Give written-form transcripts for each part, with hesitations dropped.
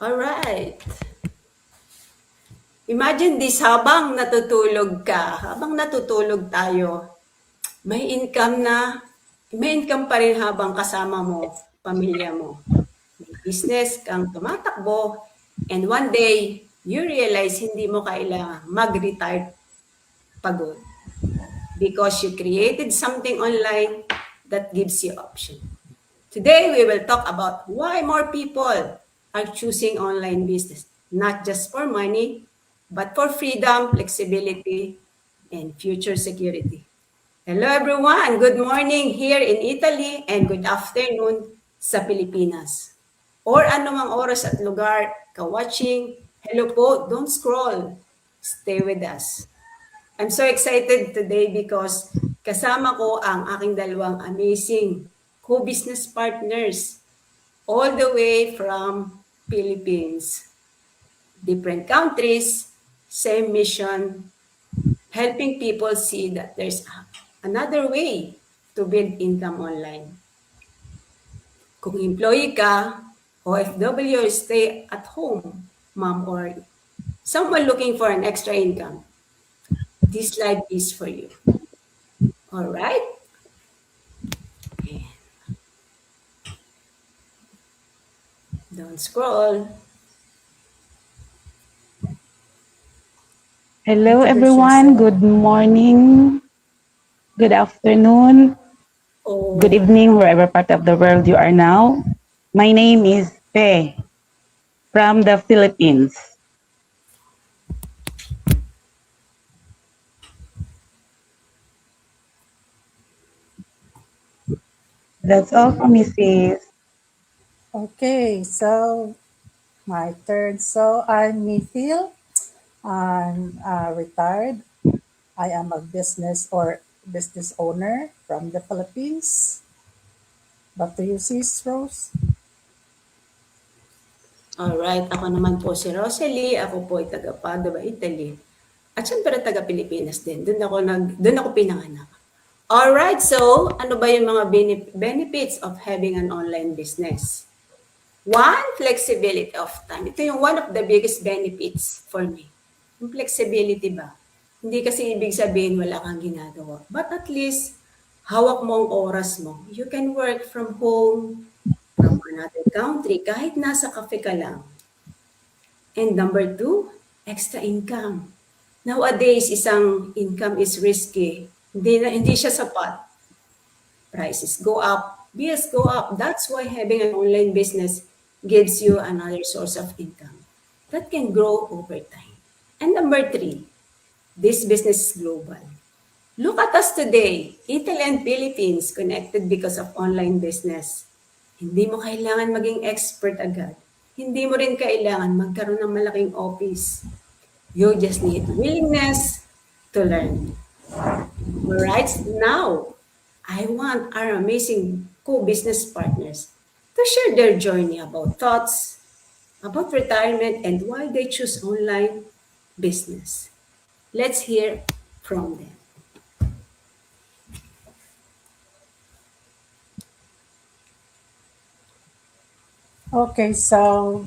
Alright. Imagine this, habang natutulog ka, habang natutulog tayo, may income may income pa rin habang kasama mo, pamilya mo. May business kang tumatakbo, and one day, you realize hindi mo kailangan mag-retire pagod because you created something online that gives you option. Today, we will talk about why more people are choosing online business, not just for money, but for freedom, flexibility, and future security. Hello everyone, good morning here in Italy and good afternoon sa Pilipinas. Or anumang oras at lugar ka watching, hello po, don't scroll, stay with us. I'm so excited today because kasama ko ang aking dalawang amazing co-business partners all the way from Philippines. Different countries, same mission, helping people see that there's another way to build income online. Kung employee ka, OFW, stay at home, mom, or someone looking for an extra income, this live is for you. All right? Don't scroll. Hello, everyone. Good morning, good afternoon, Oh, good evening, wherever part of the world you are now. My name is Pe from the Philippines. That's all from me, sis. Okay, so my turn. So I'm Mithil. I'm retired. I am a business owner from the Philippines. Back to you, sis Rose. alright. Ako naman po si Rosalie. Ako po ay taga Padua, Italy. At syempre taga Pilipinas din. Doon ako pinanganak. Alright, so ano ba yung mga benefits of having an online business? One, flexibility of time. Ito yung one of the biggest benefits for me. Yung flexibility ba? Hindi kasi ibig sabihin wala kang ginagawa. But at least, hawak mo ang oras mo. You can work from home, from another country, kahit nasa cafe ka lang. And number two, extra income. Nowadays, isang income is risky. Hindi siya sapat. Prices go up, bills go up. That's why having an online business gives you another source of income that can grow over time. And number three, this business is global. Look at us today, Italy and Philippines connected because of online business. Hindi mo kailangan maging expert agad. Hindi mo rin kailangan magkaroon ng malaking office. You just need willingness to learn. Alright, now, I want our amazing co-business partners to share their journey about thoughts, about retirement, and why they choose online business. Let's hear from them. Okay, so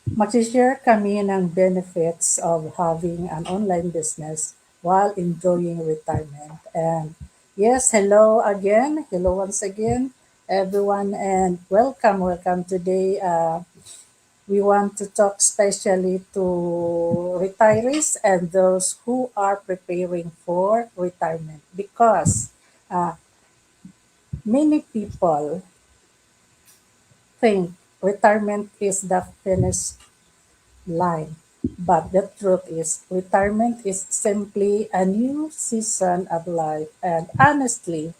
mag-share kami ng benefits of having an online business while enjoying retirement. And yes, hello again. Hello once again, everyone, and welcome today. We want to talk especially to retirees and those who are preparing for retirement because uh, many people think retirement is the finished line. But the truth is, retirement is simply a new season of life. And honestly,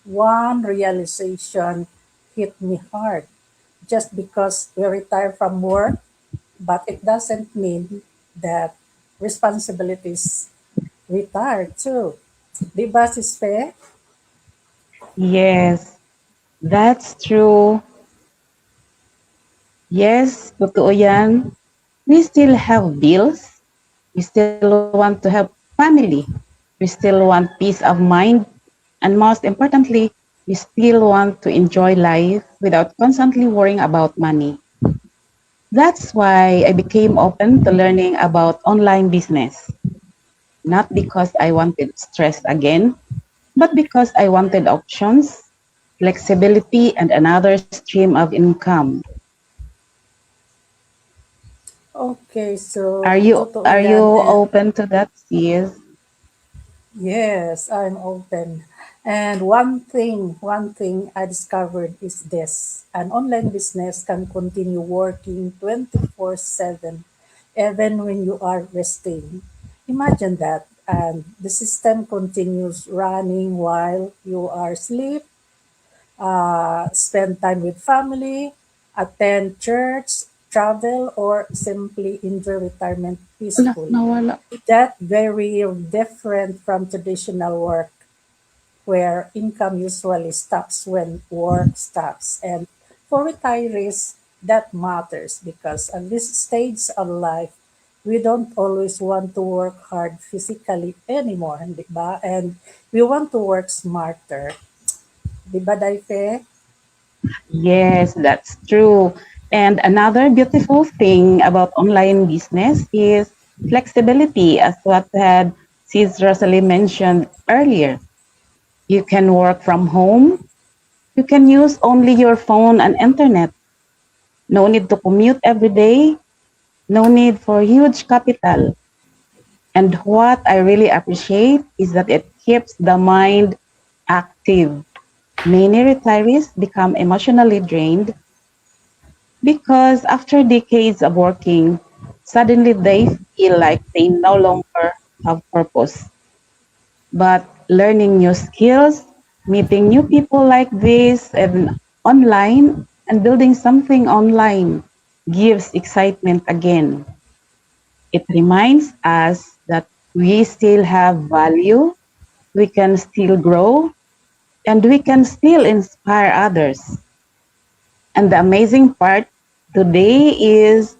one realization hit me hard. Just because we retire from work, but it doesn't mean that responsibilities retire too. Di ba, Sis Fe? Yes, that's true. Yes, totoo yan. We still have bills. We still want to have family. We still want peace of mind. And most importantly, we still want to enjoy life without constantly worrying about money. That's why I became open to learning about online business. Not because I wanted stress again, but because I wanted options, flexibility, and another stream of income. Okay, Are so you totoo are you yan. And open to that, sis? yes, I'm open. And one thing I discovered is this. An online business can continue working 24/7 even when you are resting. Imagine that. And the system continues running while you are asleep, spend time with family, attend church, travel, or simply enjoy retirement Ala, peacefully. nawala. That very different from traditional work where income usually stops when work stops. And for retirees, that matters because at this stage of life, we don't always want to work hard physically anymore, di ba? And we want to work smarter. Di ba, Daife? Yes, that's true. And another beautiful thing about online business is flexibility, as what had Sis Rosalie mentioned earlier. You can work from home. You can use only your phone and internet. No need to commute every day. No need for huge capital. And what I really appreciate is that it keeps the mind active. Many retirees become emotionally drained because after decades of working, suddenly they feel like they no longer have purpose. But learning new skills, meeting new people like this and online, and building something online gives excitement again. It reminds us that we still have value, we can still grow, and we can still inspire others. And the amazing part today is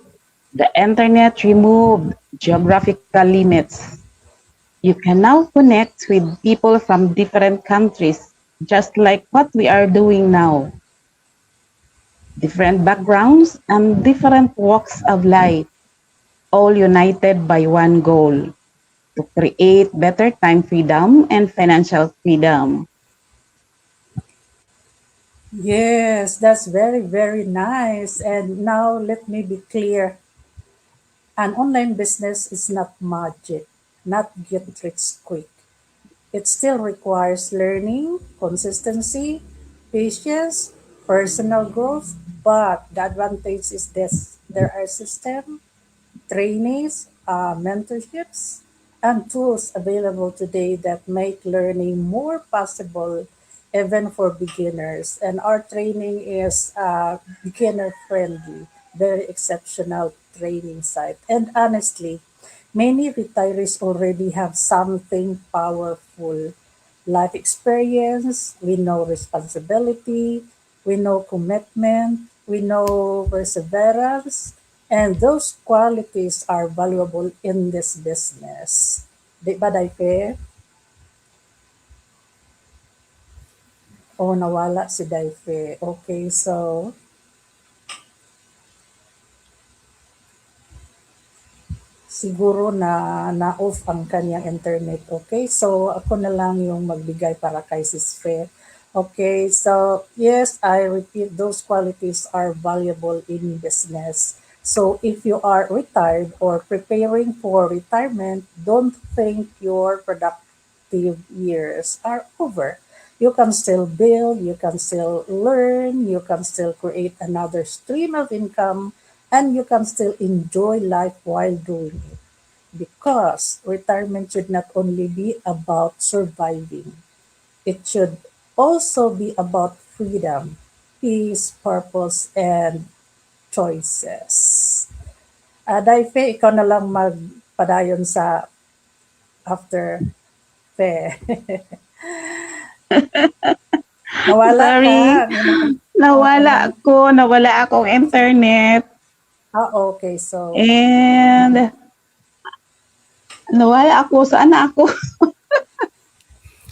the internet removed geographical limits. You can now connect with people from different countries, just like what we are doing now. Different backgrounds and different walks of life, all united by one goal to create better time freedom and financial freedom. Yes, that's very, very nice. And now let me be clear. An online business is not magic, not get rich quick. It still requires learning, consistency, patience, personal growth, but the advantage is this. There are systems, trainings, mentorships, and tools available today that make learning more possible even for beginners. And our training is beginner friendly, very exceptional training site. And honestly, many retirees already have something powerful life experience, we know responsibility, we know commitment, we know perseverance, and those qualities are valuable in this business. Di ba, Daipe? O nawala si Daipe. Okay, so siguro na-off ang kanyang internet. Okay, so ako na lang yung magbigay para kay Sis Fe. Okay, so yes, I repeat, those qualities are valuable in business. So if you are retired or preparing for retirement, don't think your productive years are over. You can still build, you can still learn, you can still create another stream of income, and you can still enjoy life while doing it. Because retirement should not only be about surviving, it should also be about freedom, peace, purpose, and choices. Daife, ikaw na lang magpadayon sa after Fe. Nawala ka. Sorry, nawala akong internet. Okay. So, And nawala ako, saan na ako?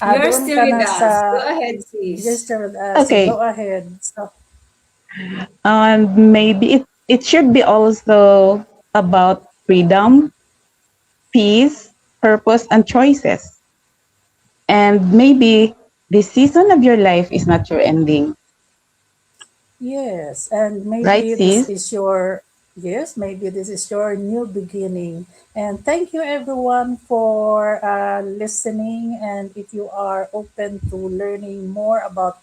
You're doon still ka with na sa us. Go ahead, sis. register with us. Okay, Go ahead. So, and maybe it should be also about freedom, peace, purpose, and choices. And maybe this season of your life is not your ending, Yes, and right, maybe this sis? is your yes, maybe this is your new beginning. And thank you everyone for listening. And if you are open to learning more about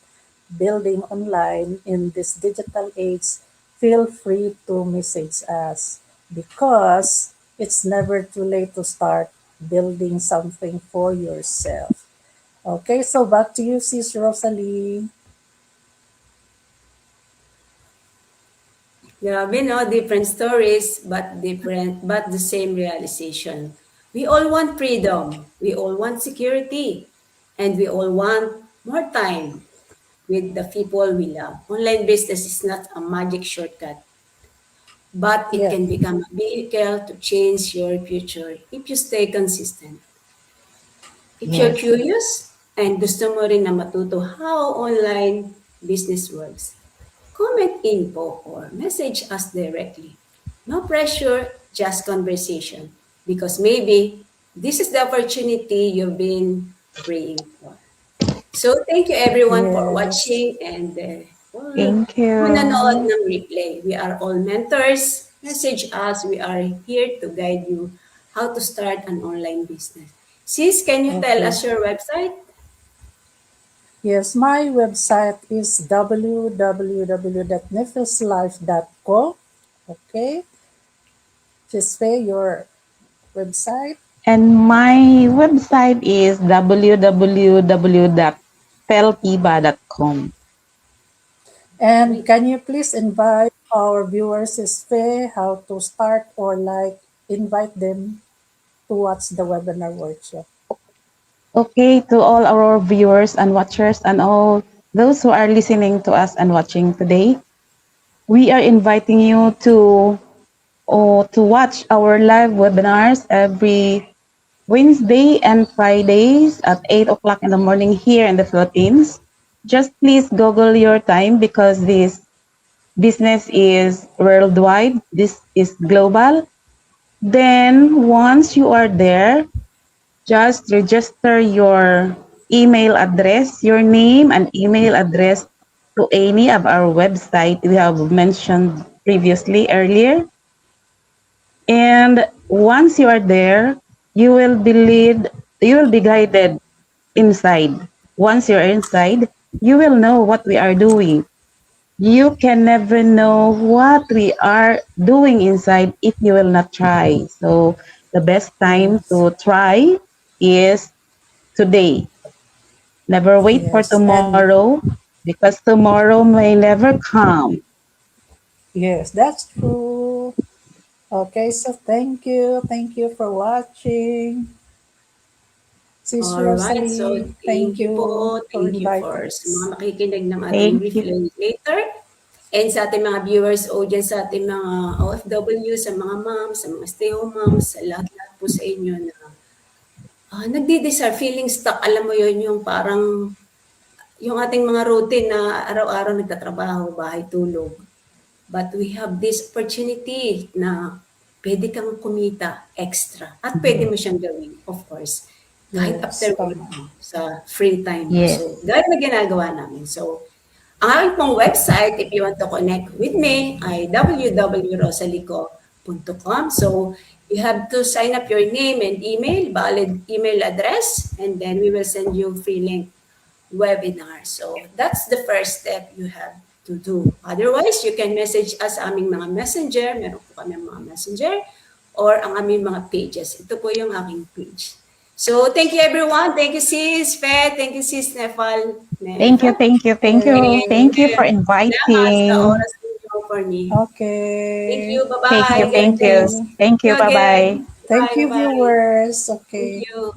building online in this digital age, feel free to message us because it's never too late to start building something for yourself. Okay, so back to you, Sis Rosalie. Grabe, no? Different stories, but the same realization. We all want freedom. We all want security. And we all want more time with the people we love. Online business is not a magic shortcut, but it Yeah. can become a vehicle to change your future if you stay consistent. If you're Yes. curious and gusto mo rin na matuto how online business works, comment info or message us directly. No pressure, just conversation. Because maybe this is the opportunity you've been praying for. So thank you everyone for Yes. watching and for Thank you. nanonood ng replay. We are all mentors. Message us. We are here to guide you how to start an online business. Sis, can you tell Okay. us your website? Yes, my website is www.nifislife.co. Okay. Just say your website. And my website is www.feltiba.com. And Great. can you please invite our viewers, Ispe, how to start or like invite them to watch the webinar workshop? Okay, to all our viewers and watchers and all those who are listening to us and watching today, we are inviting you to watch our live webinars every Wednesday and Fridays at 8 o'clock in the morning here in the Philippines. Just please Google your time because this business is worldwide. This is global. Then once you are there, just register your email address, your name and email address to any of our website we have mentioned previously earlier. And once you are there, you will be guided inside. Once you're inside, you will know what we are doing. You can never know what we are doing inside if you will not try. So the best time Yes. to try is today. Never wait for Yes. And tomorrow because tomorrow may never come. yes, that's true. Okay, so thank you. Thank you for watching. Sis All right. So, Rosalie, thank thank you you po. for Thank you inviting for sa mga us. makikinig ng ating Thank you. replay later. And sa ating mga viewers, audience, sa ating mga OFW, sa mga moms, sa mga stay-home moms, sa lahat-lahat po sa inyo na nagdi-desire, feeling stuck. Alam mo yun, yung parang yung ating mga routine na araw-araw nagtatrabaho, bahay, tulog. But we have this opportunity na pwede kang kumita extra at pwede mo siyang gawin, of course, kahit Yes, after work tama. mo, sa free time mo. Yes. So, gaya na ginagawa namin. So, ang aking pong website, if you want to connect with me, ay www.rosalico.com. So, you have to sign up your name and email, valid email address, and then we will send you free link webinar. So that's the first step you have to do. Otherwise, you can message us sa aming mga messenger. Meron po kami mga messenger or ang aming mga pages. Ito po yung aking page. So thank you everyone. Thank you sis Fe. Thank you sis Nefal. Thank you, thank you, thank you. Okay. Thank you for Salamat sa inviting. oras ninyo for me. Thank Okay. you. Thank Bye-bye. you, Thank God thank you. you. bless. Thank See you, you again. bye-bye. Thank Bye. you, Bye-bye. viewers. Thank Okay. you.